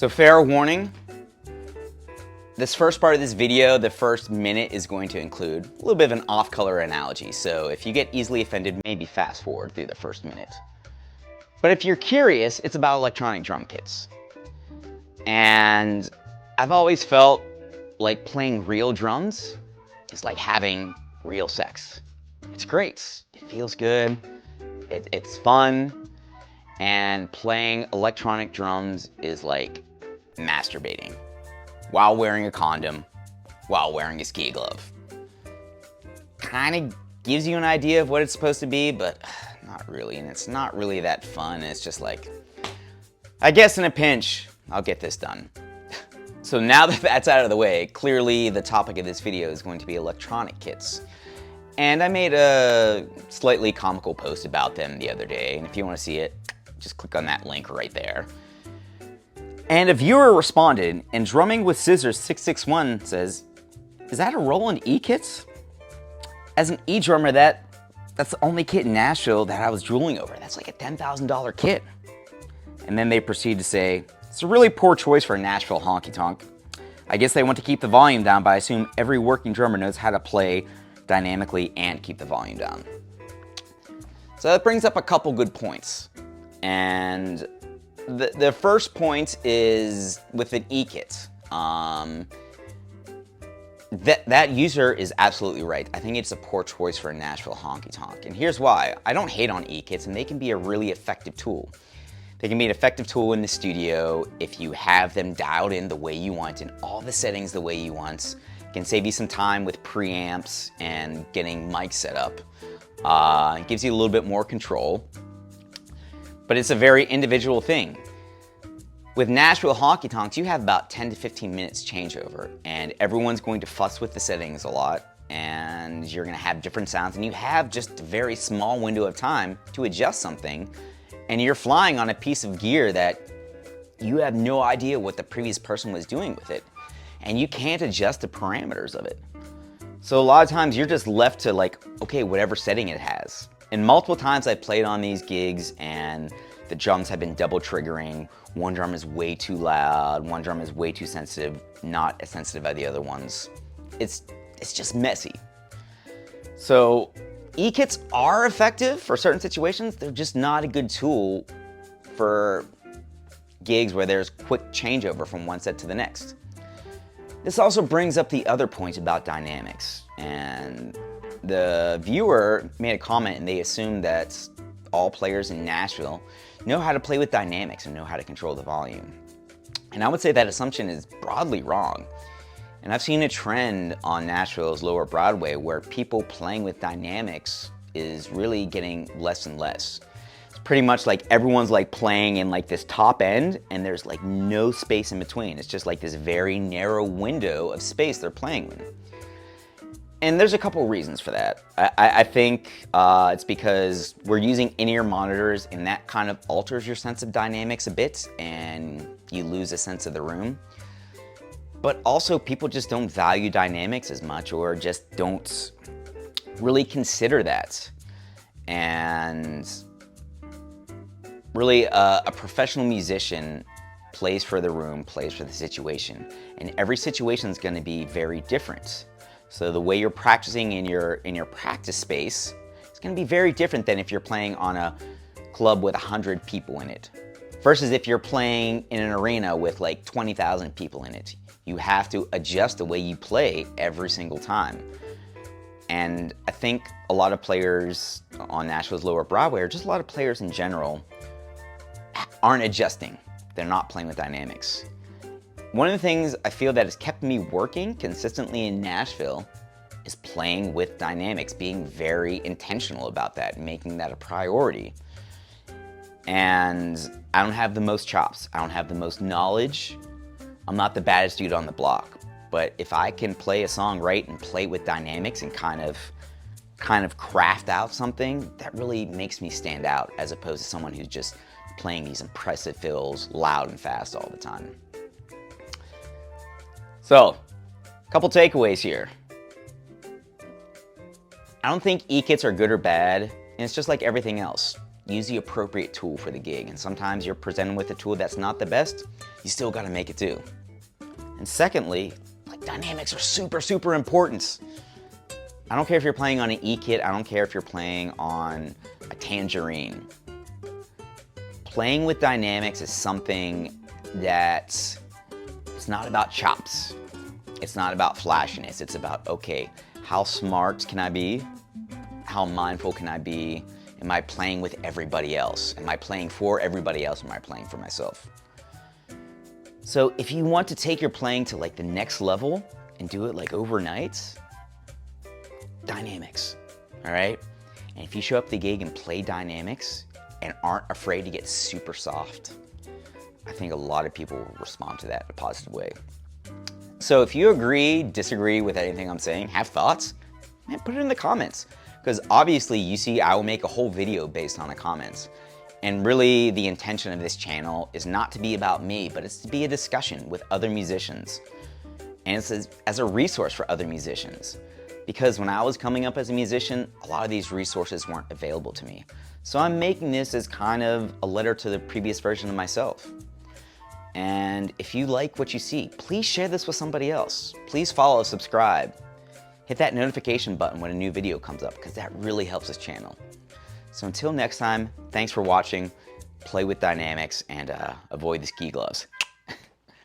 So fair warning, this first part of this video, the first minute, is going to include a little bit of an off-color analogy. So if you get easily offended, maybe fast forward through the first minute. But if you're curious, it's about electronic drum kits. And I've always felt like playing real drums is like having real sex. It's great. It feels good. It's fun. And playing electronic drums is like masturbating while wearing a condom, while wearing a ski glove. Kind of gives you an idea of what it's supposed to be, but not really. And it's not really that fun. It's just like, I guess in a pinch, I'll get this done. So now that that's out of the way, clearly the topic of this video is going to be electronic kits. And I made a slightly comical post about them the other day, and if you want to see it, just click on that link right there. And a viewer responded, and Drumming with Scissors 661 says, "Is that a Roland E-Kits? As an E-drummer, that's the only kit in Nashville that I was drooling over. That's like a $10,000 kit." And then they proceed to say, "It's a really poor choice for a Nashville honky tonk. I guess they want to keep the volume down, but I assume every working drummer knows how to play dynamically and keep the volume down." So that brings up a couple good points. And the first point is with an E-Kit. That user is absolutely right. I think it's a poor choice for a Nashville honky tonk. And here's why. I don't hate on E-Kits, and they can be a really effective tool. They can be an effective tool in the studio if you have them dialed in the way you want, in all the settings the way you want. It can save you some time with preamps and getting mics set up. It gives you a little bit more control. But it's a very individual thing. With Nashville honky tonks, you have about 10 to 15 minutes changeover, and everyone's going to fuss with the settings a lot, and you're going to have different sounds, and you have just a very small window of time to adjust something, and you're flying on a piece of gear that you have no idea what the previous person was doing with it, and you can't adjust the parameters of it. So a lot of times you're just left to like, okay, whatever setting it has. And multiple times I've played on these gigs and the drums have been double triggering. One drum is way too loud, one drum is way too sensitive, not as sensitive as the other ones. It's just messy. So E-Kits are effective for certain situations. They're just not a good tool for gigs where there's quick changeover from one set to the next. This also brings up the other point about dynamics. And the viewer made a comment and they assumed that all players in Nashville know how to play with dynamics and know how to control the volume. And I would say that assumption is broadly wrong. And I've seen a trend on Nashville's lower Broadway where people playing with dynamics is really getting less and less. It's pretty much like everyone's like playing in like this top end and there's like no space in between. It's just like this very narrow window of space they're playing in. And there's a couple reasons for that. I think it's because we're using in-ear monitors and that kind of alters your sense of dynamics a bit and you lose a sense of the room. But also people just don't value dynamics as much or just don't really consider that. And really a professional musician plays for the room, plays for the situation. And every situation is going to be very different. So the way you're practicing in your practice space is going to be very different than if you're playing on a club with 100 people in it. Versus if you're playing in an arena with like 20,000 people in it. You have to adjust the way you play every single time. And I think a lot of players on Nashville's lower Broadway, or just a lot of players in general, aren't adjusting. They're not playing with dynamics. One of the things I feel that has kept me working consistently in Nashville is playing with dynamics, being very intentional about that, making that a priority. And I don't have the most chops. I don't have the most knowledge. I'm not the baddest dude on the block. But if I can play a song right and play with dynamics and kind of craft out something, that really makes me stand out as opposed to someone who's just playing these impressive fills loud and fast all the time. So, a couple takeaways here. I don't think E-Kits are good or bad, and it's just like everything else. use the appropriate tool for the gig. And sometimes you're presented with a tool that's not the best, you still gotta make it do. And secondly, like, dynamics are super, super important. I don't care if you're playing on an E kit, I don't care if you're playing on a tangerine. Playing with dynamics is something that it's not about chops. It's not about flashiness. It's about, okay, how smart can I be? How mindful can I be? Am I playing with everybody else? Am I playing for everybody else? Am I playing for myself? So if you want to take your playing to like the next level and do it like overnight, dynamics, all right? And if you show up to the gig and play dynamics and aren't afraid to get super soft, I think a lot of people will respond to that in a positive way. So if you agree, disagree with anything I'm saying, have thoughts, man, put it in the comments. Because obviously you see I will make a whole video based on the comments. And really the intention of this channel is not to be about me, but it's to be a discussion with other musicians. And it's as a resource for other musicians. Because when I was coming up as a musician, a lot of these resources weren't available to me. So I'm making this as kind of a letter to the previous version of myself. And if you like what you see, please share this with somebody else. Please follow, subscribe. Hit that notification button when a new video comes up, because that really helps this channel. So until next time, thanks for watching, play with dynamics, and avoid the ski gloves.